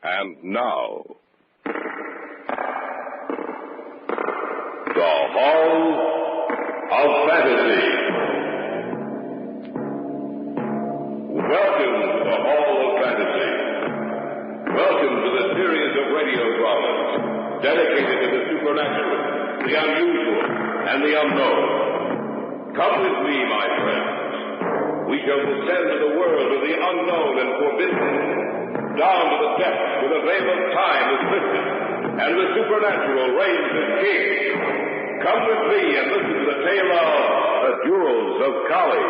And now, the Hall of Fantasy. Welcome to the Hall of Fantasy. Welcome to the series of radio dramas dedicated to the supernatural, the unusual, and the unknown. Come with me, my friends. We shall descend to the world of the unknown and forbidden, down to the depths where the veil of time is lifted, and the supernatural reigns as king. Come with me and listen to the tale of The Jewels of Kali.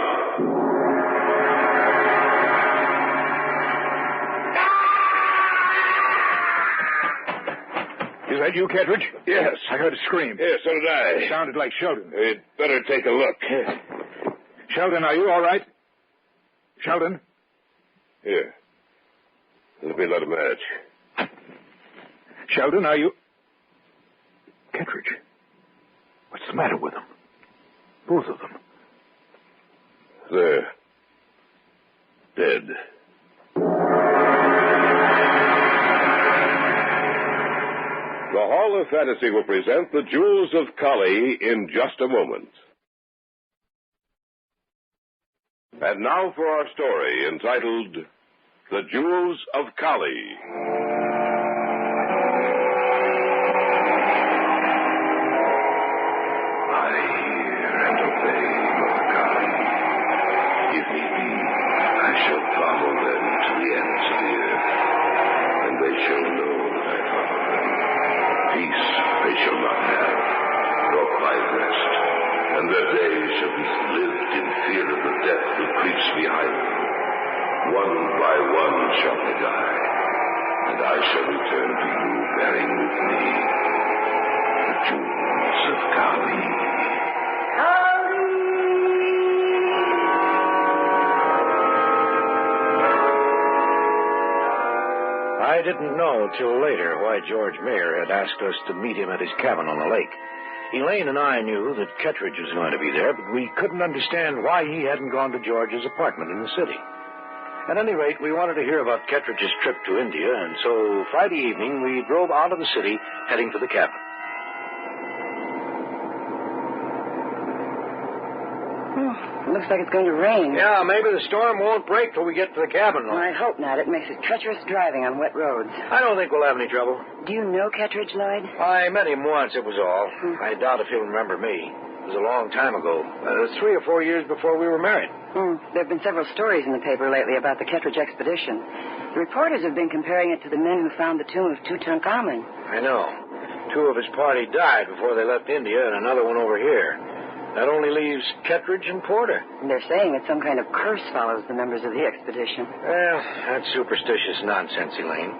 Is that you, Kettridge? Yes. I heard a scream. Yes, so did I. It sounded like Sheldon. We'd better take a look. Sheldon, are you all right? Sheldon? Here. Let me light a match. Sheldon, are you... Kettridge. What's the matter with them? Both of them. They're dead. The Hall of Fantasy will present The Jewels of Kali in just a moment. And now for our story entitled The Jewels of Kali. I hear and obey, Mother Kali. If need be, I shall follow them to the ends of the earth, and they shall know that I follow them. Peace they shall not have, nor quiet rest, and their days shall be lived in fear of the death that creeps behind them. One by one shall they die, and I shall return to you bearing with me the jewels of Kali. I didn't know till later why George Mayer had asked us to meet him at his cabin on the lake. Elaine and I knew that Kettridge was going to be there, but we couldn't understand why he hadn't gone to George's apartment in the city. At any rate, we wanted to hear about Kettridge's trip to India, and so Friday evening we drove out of the city, heading for the cabin. Looks like it's going to rain. Yeah, maybe the storm won't break till we get to the cabin, though. Well, I hope not. It makes it treacherous driving on wet roads. I don't think we'll have any trouble. Do you know Kettridge, Lloyd? I met him once, it was all. I doubt if he'll remember me. It was a long time ago. 3 or 4 years before we were married. There have been several stories in the paper lately about the Kettridge expedition. The reporters have been comparing it to the men who found the tomb of Tutankhamun. I know. 2 of his party died before they left India, and another one over here. That only leaves Kettridge and Porter. And they're saying that some kind of curse follows the members of the expedition. Well, that's superstitious nonsense, Elaine.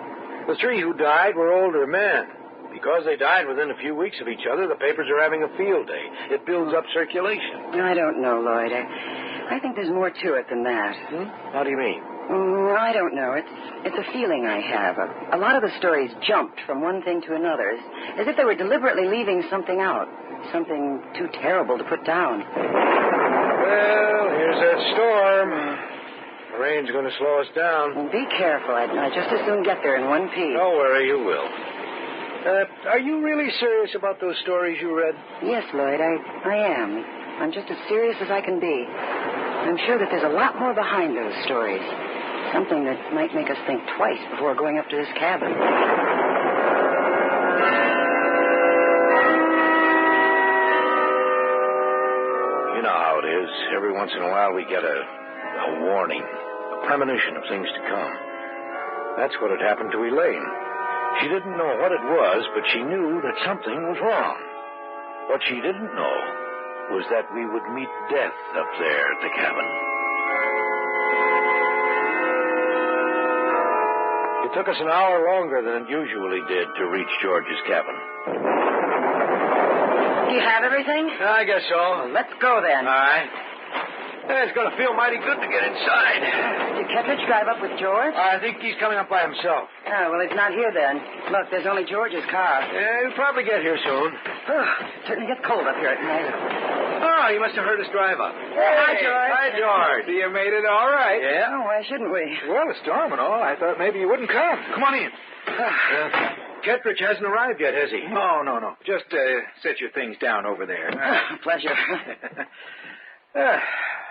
The 3 who died were older men. Because they died within a few weeks of each other, the papers are having a field day. It builds up circulation. I don't know, Lloyd. I think there's more to it than that. How do you mean? I don't know. It's a feeling I have. A lot of the stories jumped from one thing to another, as if they were deliberately leaving something out. Something too terrible to put down. Well, here's that storm. The rain's going to slow us down. Well, be careful. I'd just as soon get there in one piece. Don't worry, you will. Are you really serious about those stories you read? Yes, Lloyd, I am. I'm just as serious as I can be. I'm sure that there's a lot more behind those stories. Something that might make us think twice before going up to this cabin. You know how it is. Every once in a while we get a warning, a premonition of things to come. That's what had happened to Elaine. She didn't know what it was, but she knew that something was wrong. What she didn't know was that we would meet death up there at the cabin. It took us an hour longer than it usually did to reach George's cabin. Do you have everything? I guess so. Well, let's go then. All right. It's going to feel mighty good to get inside. Did Kettridge drive up with George? I think he's coming up by himself. Oh, well, he's not here then. Look, there's only George's car. Yeah, he'll probably get here soon. It certainly gets cold up here at night. Oh, you must have heard us drive up. Hi, George. Hi, George. You made it all right. Yeah? Oh, why shouldn't we? Well, a storm and all. I thought maybe you wouldn't come. Come on in. Kettridge hasn't arrived yet, has he? No. Just set your things down over there. Pleasure.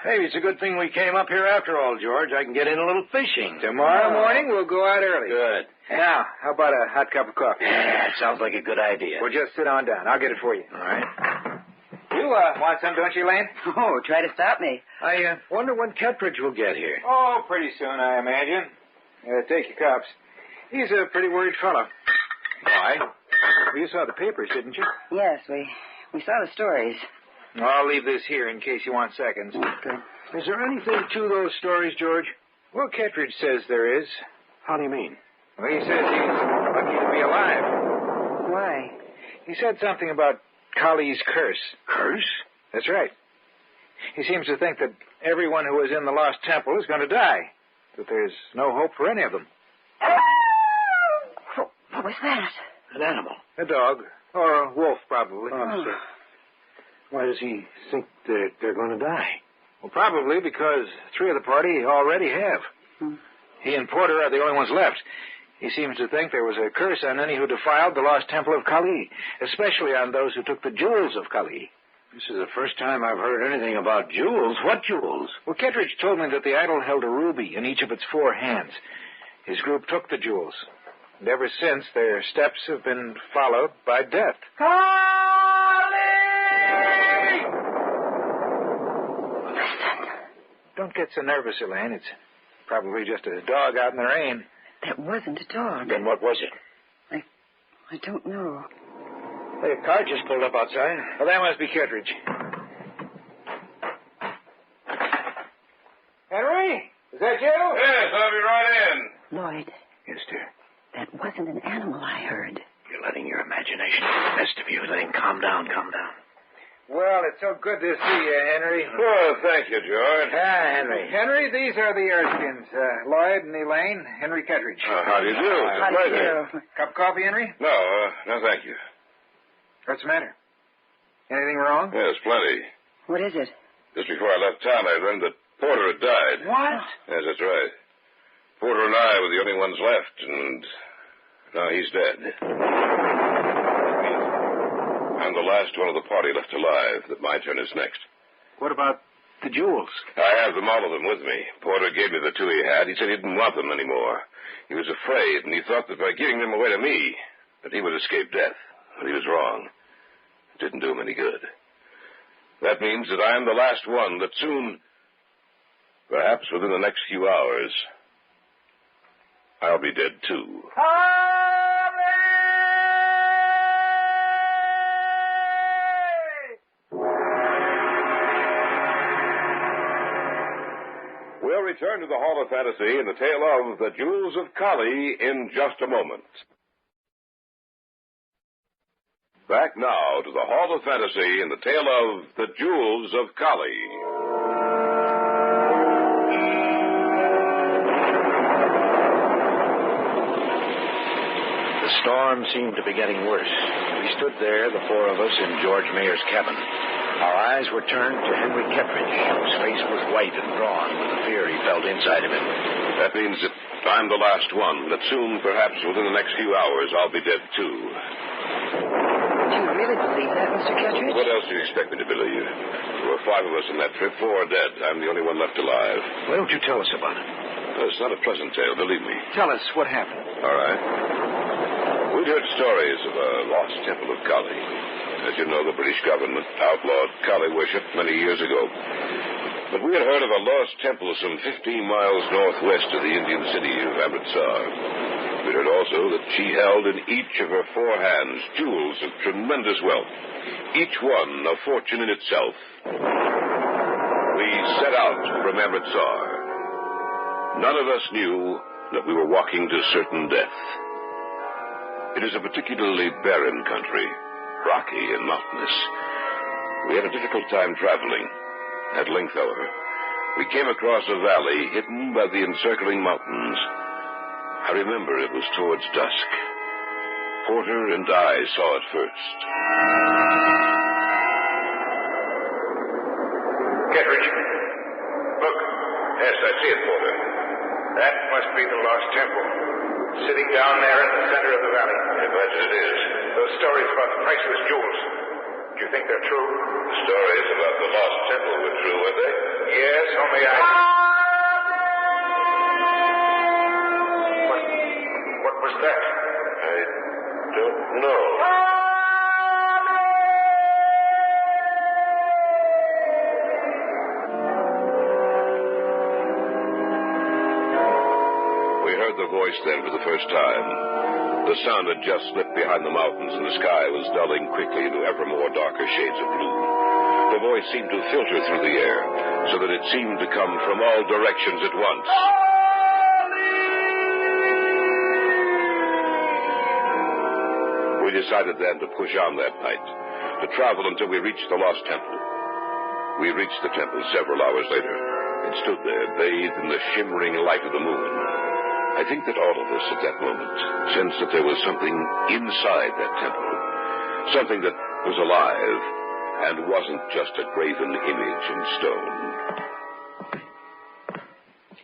Maybe it's a good thing we came up here after all, George. I can get in a little fishing. Tomorrow morning, we'll go out early. Good. Now, how about a hot cup of coffee? Yeah, it sounds like a good idea. Well, just sit on down. I'll get it for you. All right. You want some, don't you, Lane? Oh, try to stop me. I wonder when Kettridge will get here. Oh, pretty soon, I imagine. Take your cups. He's a pretty worried fellow. Why? You saw the papers, didn't you? Yes, we saw the stories. I'll leave this here in case you want seconds. Good. Is there anything to those stories, George? Well, Kettridge says there is. How do you mean? Well, he says he's lucky to be alive. Why? He said something about Kali's curse. Curse? That's right. He seems to think that everyone who is in the Lost Temple is going to die. That there's no hope for any of them. What was that? An animal. A dog. Or a wolf, probably. Oh. Why does he think they're going to die? Well, probably because 3 of the party already have. He and Porter are the only ones left. He seems to think there was a curse on any who defiled the Lost Temple of Kali, especially on those who took the jewels of Kali. This is the first time I've heard anything about jewels. What jewels? Well, Kettridge told me that the idol held a ruby in each of its 4 hands. His group took the jewels, and ever since their steps have been followed by death. Don't get so nervous, Elaine. It's probably just a dog out in the rain. That wasn't a dog. Then what was it? I don't know. Hey, a car just pulled up outside. Well, that must be Kettridge. Henry? Is that you? Yes, I'll be right in. Lloyd, Yes, dear. that wasn't an animal I heard. You're letting your imagination get the best of you. Then calm down. Well, it's so good to see you, Henry. Well, thank you, George. Henry. Henry, these are the Erskines. Lloyd and Elaine. Henry Kettridge. How do you do? It's a How do you pleasure. do? Cup of coffee, Henry? No, thank you. What's the matter? Anything wrong? Yes, plenty. What is it? Just before I left town, I learned that Porter had died. What? Yes, that's right. Porter and I were the only ones left, and now he's dead. I'm the last one of the party left alive. That my turn is next. What about the jewels? I have them, all of them, with me. Porter gave me the 2 he had. He said he didn't want them anymore. He was afraid, and he thought that by giving them away to me, that he would escape death. But he was wrong. It didn't do him any good. That means that I am the last one, that soon, perhaps within the next few hours, I'll be dead too. We'll return to the Hall of Fantasy in the tale of The Jewels of Kali in just a moment. Back now to the Hall of Fantasy in the tale of The Jewels of Kali. The storm seemed to be getting worse. We stood there, the 4 of us, in George Mayer's cabin. Our eyes were turned to Henry Kettridge, whose face was white and drawn with the fear he felt inside of him. That means that I'm the last one, that soon, perhaps within the next few hours, I'll be dead too. Do you really believe that, Mr. Kettridge? What else do you expect me to believe? There were 5 of us in that trip, 4 are dead. I'm the only one left alive. Why don't you tell us about it? It's not a pleasant tale, believe me. Tell us what happened. All right. We'd heard stories of a lost temple of Kali. As you know, the British government outlawed Kali worship many years ago. But we had heard of a lost temple some 15 miles northwest of the Indian city of Amritsar. We heard also that she held in each of her 4 hands jewels of tremendous wealth, each one a fortune in itself. We set out from Amritsar. None of us knew that we were walking to certain death. It is a particularly barren country, rocky and mountainous. We had a difficult time traveling. At length, however, we came across a valley hidden by the encircling mountains. I remember it was towards dusk. Porter and I saw it first. Kettridge. Look. Yes, I see it, Porter. That must be the Lost Temple. Sitting down there in the center of the valley. I imagine it is. Those stories about the priceless jewels. Do you think they're true? The stories about the Lost Temple were true, were they? Yes, only What was that? I don't know. We heard the voice then for the first time. The sun had just slipped behind the mountains, and the sky was dulling quickly into ever more darker shades of blue. The voice seemed to filter through the air, so that it seemed to come from all directions at once. We decided then to push on that night, to travel until we reached the Lost Temple. We reached the temple several hours later. It stood there, bathed in the shimmering light of the moon. I think that all of us at that moment sensed that there was something inside that temple, something that was alive and wasn't just a graven image in stone.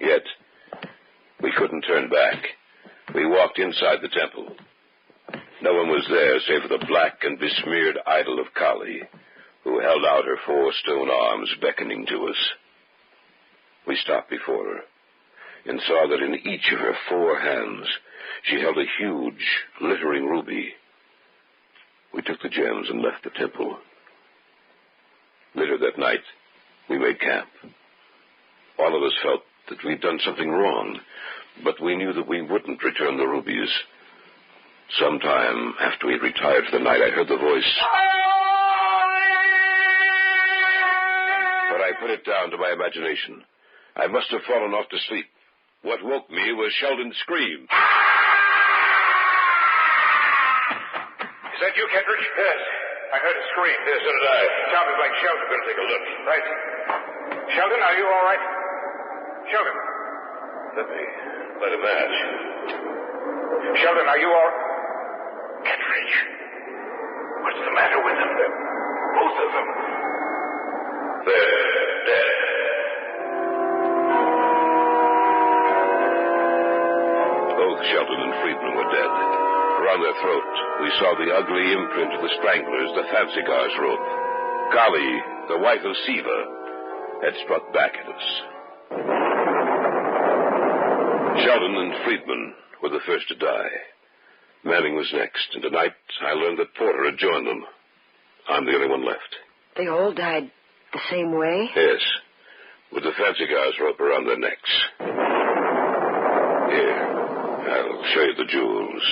Yet, we couldn't turn back. We walked inside the temple. No one was there save for the black and besmeared idol of Kali, who held out her 4 stone arms beckoning to us. We stopped before her and saw that in each of her 4 hands she held a huge, glittering ruby. We took the gems and left the temple. Later that night, we made camp. All of us felt that we'd done something wrong, but we knew that we wouldn't return the rubies. Sometime after we retired for the night, I heard the voice. But I put it down to my imagination. I must have fallen off to sleep. What woke me was Sheldon's scream. Is that you, Kettridge? Yes. I heard a scream. Yes, so did I. It sounded like Sheldon. I'm going to take a look. Right. Sheldon, are you all right? Sheldon. Let me light a match. Sheldon, are you all... Kettridge. What's the matter with them? Both of them. They're dead. Both Sheldon and Friedman were dead. Around their throat, we saw the ugly imprint of the stranglers, the fancy gauze rope. Kali, the wife of Siva, had struck back at us. Sheldon and Friedman were the first to die. Manning was next, and tonight I learned that Porter had joined them. I'm the only one left. They all died the same way? Yes, with the fancy gauze rope around their necks. Here, I'll show you the jewels.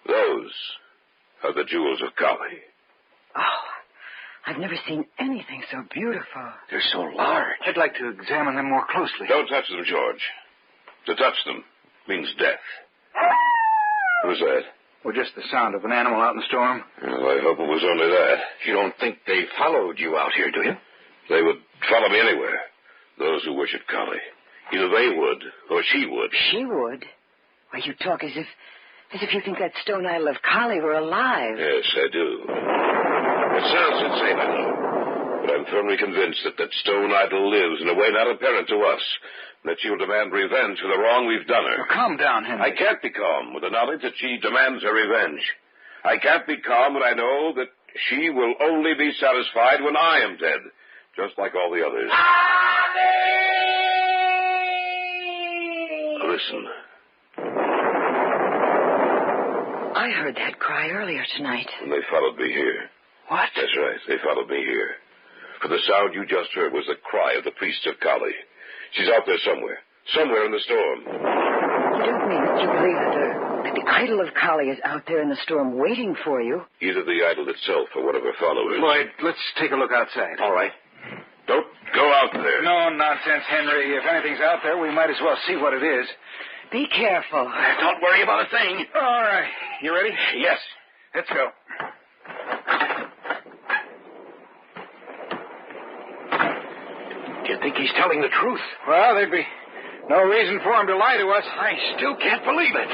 Those are the jewels of Kali. Oh, I've never seen anything so beautiful. They're so large. I'd like to examine them more closely. Don't touch them, George. To touch them means death. Who's that? Well, just the sound of an animal out in the storm. Well, I hope it was only that. You don't think they followed you out here, do you? They would follow me anywhere. Those who worship Kali. Either they would, or she would. She would? Why, you talk as if you think that stone idol of Kali were alive. Yes, I do. It sounds insane, I know. But I'm firmly convinced that that stone idol lives in a way not apparent to us. That she'll demand revenge for the wrong we've done her. Well, calm down, Henry. I can't be calm with the knowledge that she demands her revenge. I can't be calm when I know that she will only be satisfied when I am dead, just like all the others. Listen. I heard that cry earlier tonight. And they followed me here. What? That's right. They followed me here. For the sound you just heard was the cry of the priests of Kali. She's out there somewhere. Somewhere in the storm. You don't mean that you believe that the idol of Kali is out there in the storm waiting for you? Either the idol itself or one of her followers. Lloyd, let's take a look outside. All right. Don't go out there. No nonsense, Henry. If anything's out there, we might as well see what it is. Be careful. Don't worry about a thing. All right. You ready? Yes. Let's go. Do you think he's telling the truth? Well, there'd be no reason for him to lie to us. I still can't believe it.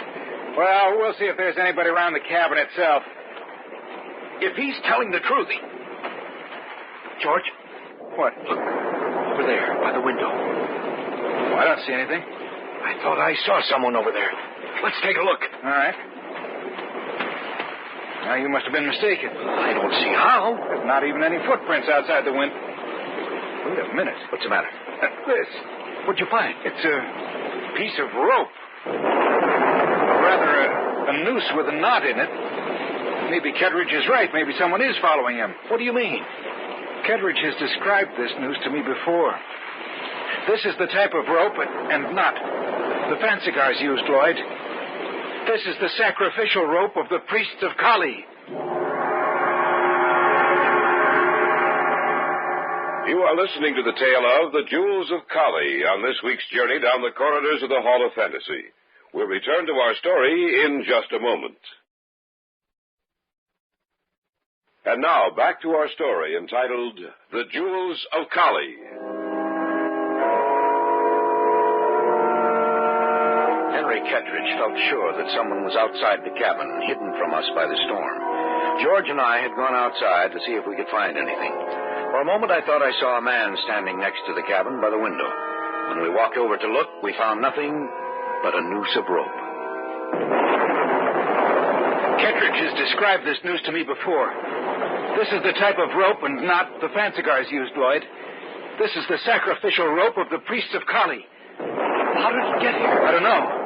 Well, we'll see if there's anybody around the cabin itself. If he's telling the truth, George, What? Look, over there, by the window. Oh, I don't see anything. I thought I saw someone over there. Let's take a look. All right. Now, you must have been mistaken. I don't see how. There's not even any footprints outside the window. Wait a minute. What's the matter? This. What'd you find? It's a piece of rope. Rather, a noose with a knot in it. Maybe Kettridge is right. Maybe someone is following him. What do you mean? Kettridge has described this noose to me before. This is the type of rope and knot the Fansigars used, Lloyd. This is the sacrificial rope of the priests of Kali. You are listening to the tale of The Jewels of Kali on this week's journey down the corridors of the Hall of Fantasy. We'll return to our story in just a moment. And now, back to our story entitled The Jewels of Kali. Henry Kettridge felt sure that someone was outside the cabin, hidden from us by the storm. George and I had gone outside to see if we could find anything. For a moment, I thought I saw a man standing next to the cabin by the window. When we walked over to look, we found nothing but a noose of rope. Kettridge has described this noose to me before. This is the type of rope and knot the Fansigars used, Lloyd. This is the sacrificial rope of the priests of Kali. How did it get here? I don't know.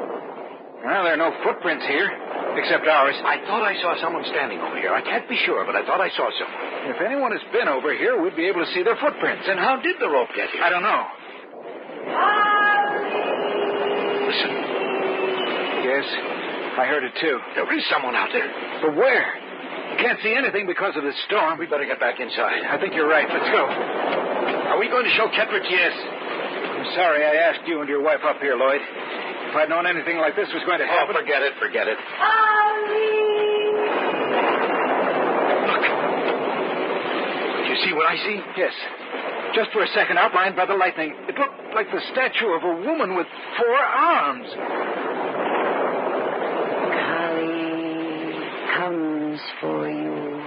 Well, there are no footprints here, except ours. I thought I saw someone standing over here. I can't be sure, but I thought I saw someone. If anyone has been over here, we'd be able to see their footprints. Then how did the rope get here? I don't know. Listen. Yes, I heard it too. There is someone out there. But where? You can't see anything because of the storm. We better get back inside. I think you're right. Let's go. Are we going to show Kettridge? Yes. I'm sorry I asked you and your wife up here, Lloyd. If I'd known anything like this was going to happen... Oh, forget it. Look. Do you see what I see? Yes. Just for a second, outlined by the lightning. It looked like the statue of a woman with 4 arms. Kali comes for you.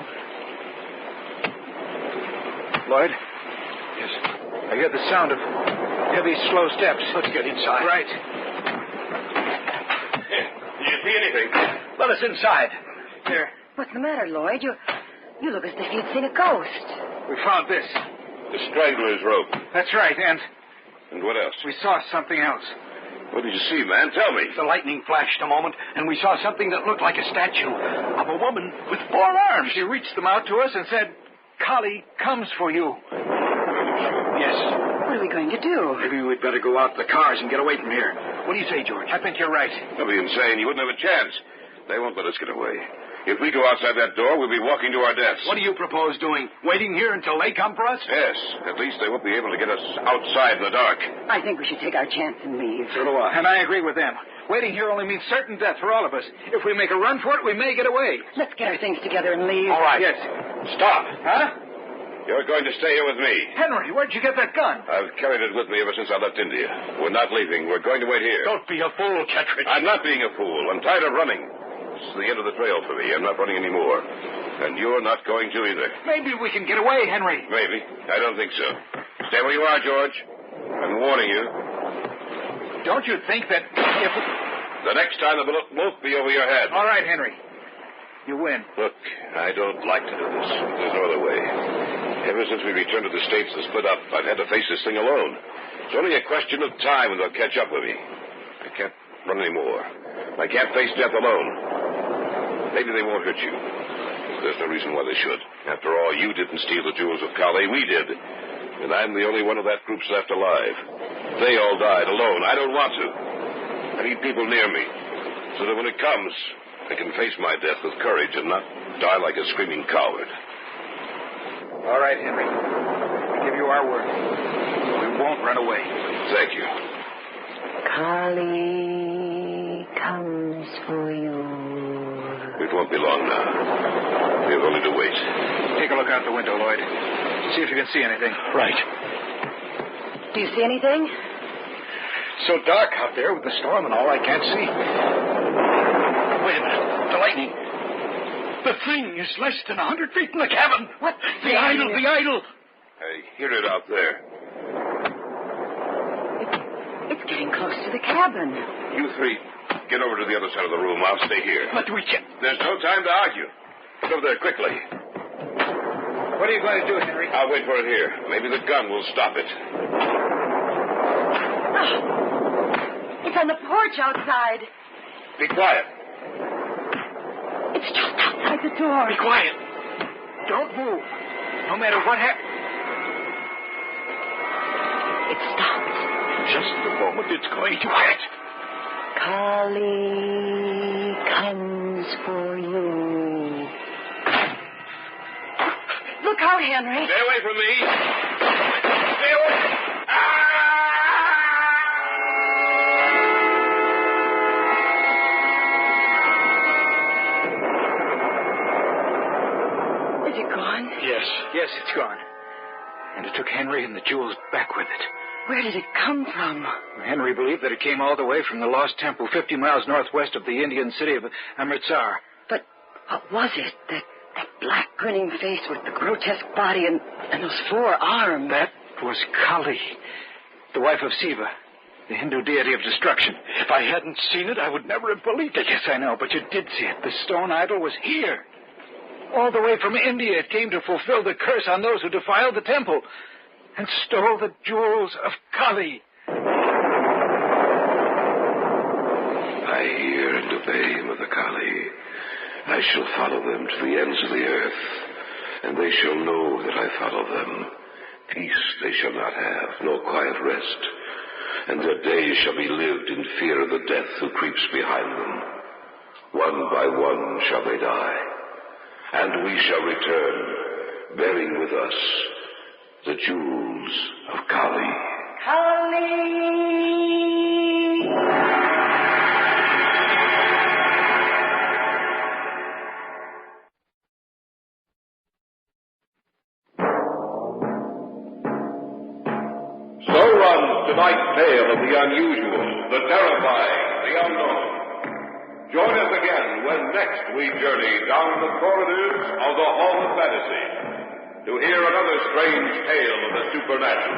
Lloyd? Yes. I hear the sound of heavy, slow steps. Let's get inside. Right. Do you see anything? Let us inside. Here. What's the matter, Lloyd? You look as if you'd seen a ghost. We found this. The strangler's rope. That's right, and And what else? we saw something else. What did you see, man? Tell me. The lightning flashed a moment, and we saw something that looked like a statue of a woman with 4 arms. She reached them out to us and said, Kali comes for you. Yes. What are we going to do? Maybe we'd better go out to the cars and get away from here. What do you say, George? I think you're right. That'd be insane. You wouldn't have a chance. They won't let us get away. If we go outside that door, we'll be walking to our deaths. What do you propose doing? Waiting here until they come for us? Yes. At least they won't be able to get us outside in the dark. I think we should take our chance and leave. So do I. And I agree with them. Waiting here only means certain death for all of us. If we make a run for it, we may get away. Let's get our things together and leave. All right. Yes. Stop. Huh? You're going to stay here with me. Henry, where'd you get that gun? I've carried it with me ever since I left India. We're not leaving. We're going to wait here. Don't be a fool, Kettridge. I'm not being a fool. I'm tired of running. This is the end of the trail for me. I'm not running anymore. And you're not going to either. Maybe we can get away, Henry. Maybe. I don't think so. Stay where you are, George. I'm warning you. Don't you think that if... The next time the bullet won't be over your head. All right, Henry. You win. Look, I don't like to do this. There's no other way. Ever since we returned to the States and split up, I've had to face this thing alone. It's only a question of time when they'll catch up with me. I can't run anymore. I can't face death alone. Maybe they won't hurt you. There's no reason why they should. After all, you didn't steal the jewels of Kali. We did. And I'm the only one of that group's left alive. They all died alone. I don't want to. I need people near me, so that when it comes, I can face my death with courage and not die like a screaming coward. All right, Henry. We give you our word. We won't run away. Thank you. Kali comes for you. It won't be long now. We have only to wait. Take a look out the window, Lloyd. See if you can see anything. Right. Do you see anything? So dark out there with the storm and all, I can't see. Wait a minute. The lightning. The thing is less than 100 feet from the cabin. What? The idol. I hear it out there. It's getting close to the cabin. You three, get over to the other side of the room. I'll stay here. But we can't. There's no time to argue. Get over there quickly. What are you going to do, Henry? I'll wait for it here. Maybe the gun will stop it. Oh, it's on the porch outside. Be quiet. It's just outside the door. Be quiet. Don't move. No matter what happens. It stopped. Just the moment it's going to hit. Kali comes for you. Look out, Henry. Stay away from me. Stay away. Is it gone? Yes, it's gone. And it took Henry and the jewels back with it. Where did it come from? Henry believed that it came all the way from the Lost Temple, 50 miles northwest of the Indian city of Amritsar. But what was it? That black grinning face with the grotesque body and those 4 arms. That was Kali, the wife of Siva, the Hindu deity of destruction. If I hadn't seen it, I would never have believed it. Yes, I know, but you did see it. The stone idol was here. All the way from India, it came to fulfill the curse on those who defiled the temple and stole the jewels of Kali. I hear and obey, Mother Kali. I shall follow them to the ends of the earth, and they shall know that I follow them. Peace they shall not have, nor quiet rest, and their days shall be lived in fear of the death who creeps behind them. One by one shall they die, and we shall return, bearing with us the jewels of Kali. Kali! So runs tonight's tale of the unusual, the terrifying, the unknown. Join us again when next we journey down the corridors of the Hall of Fantasy to hear another strange tale of the supernatural.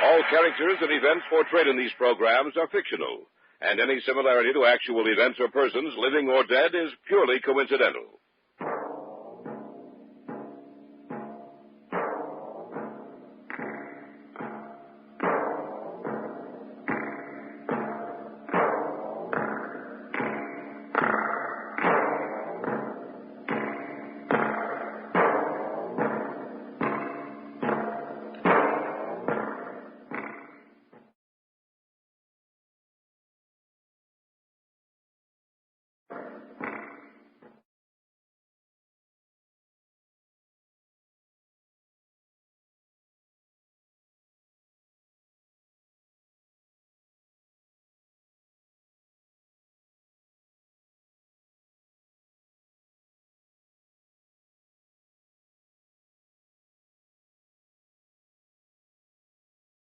All characters and events portrayed in these programs are fictional, and any similarity to actual events or persons, living or dead, is purely coincidental.